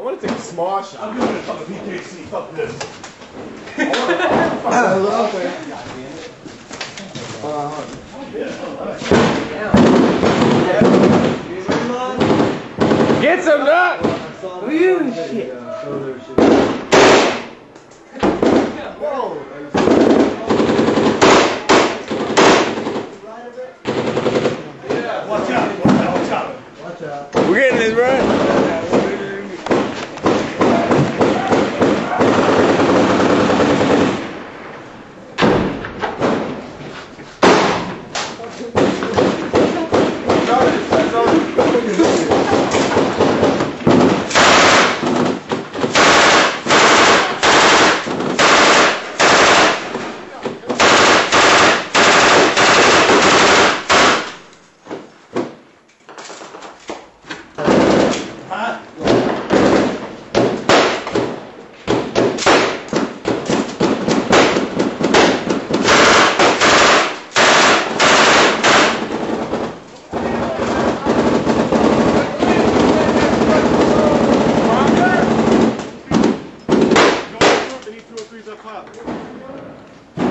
want to take a small shot. I'm doing a fucking PKC. Fuck this. Get some nut! You shit. Watch out. Watch out. We're getting this, bro.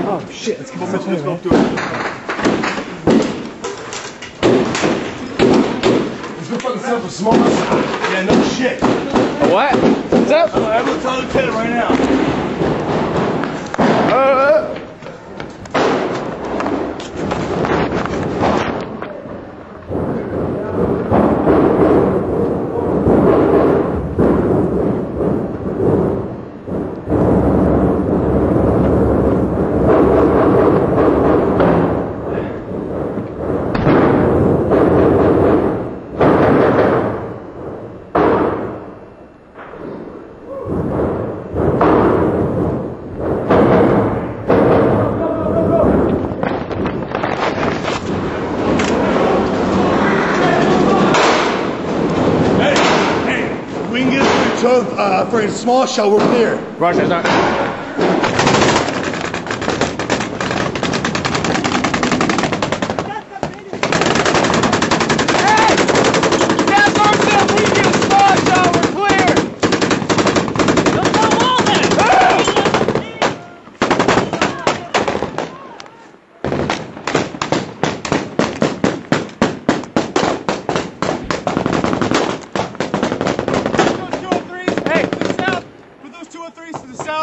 Oh shit, let's get Let's go some. through it. Let's go fucking set up a small shot. Yeah, no shit. What? What's up? I'm gonna tell the kid right now. For a small shell, we're clear. Roger, not.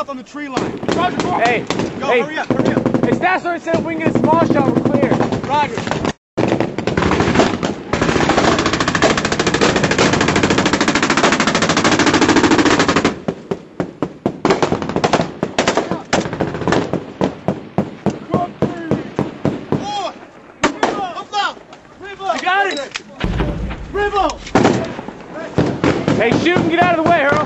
On the tree line. Roger, hey, go, hey, hurry up. Hey, Staff Sergeant said if we can get a small shot, we're clear. Roger. You got it. Hey, shoot and get out of the way, Earl.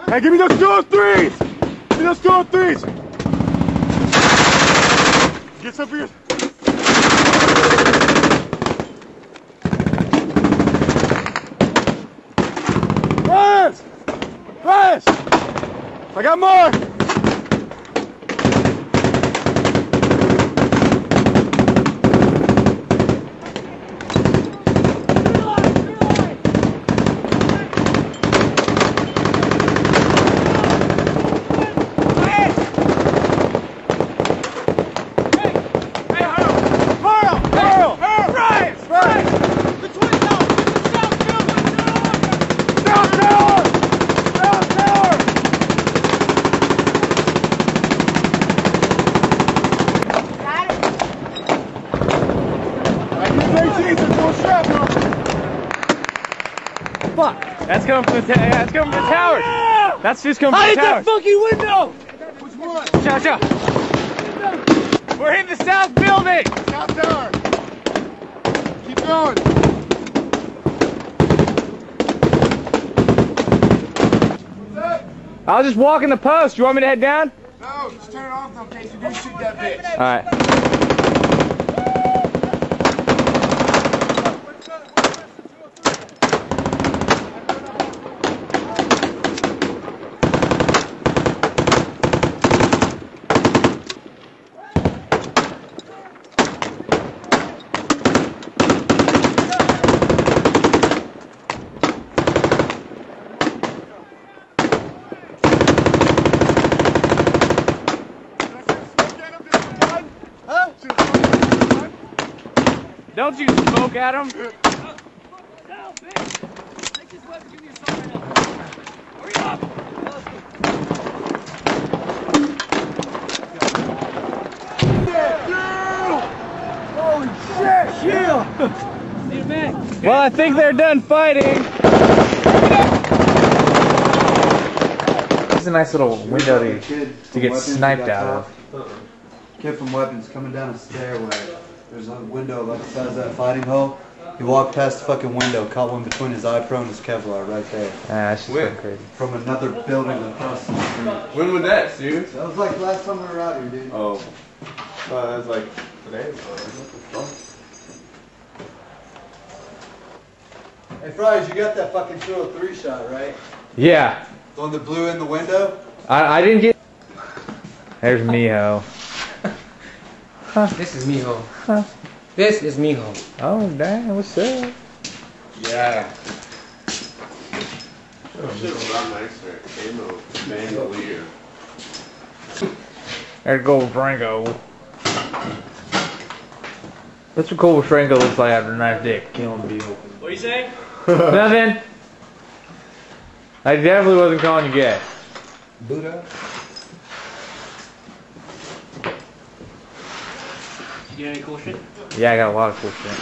Hey, give me those 203s! Give me those 203s! Get some for your... Rise! Rise! I got more! Fuck! That's coming from the tower. That's just coming from the tower. I hit that fucking window! Which one? Watch out, watch out. We're hitting the south building. South tower. Keep going. I was just walking the post. You want me to head down? No, just turn it off though in case you do shoot that bitch. Alright. Don't you smoke at him. Holy shit, shield! Well, I think they're done fighting. It's a nice little window to get sniped out of. Kid from weapons coming down a stairway. There's a window like the size of that fighting hole. He walked past the fucking window, caught one between his eye pro and his Kevlar right there. That's just so crazy. From another building across the street. When was that, dude? That was like last time we were out here, dude. Oh. That was like today. Hey, Fries, you got that fucking 203 shot, right? Yeah. The one that blew in the window? I didn't get... There's Miho. This is Miho. This is Miho. Oh, dang. What's up? Yeah. Shit was a lot nicer. Camo, bandolier. There goes Franco. That's what cool Franco looks like after a nice dick. Killing people. What are you saying? Nothing. I definitely wasn't calling you gay. Buddha? You get any cool shit? Yeah, I got a lot of cool shit.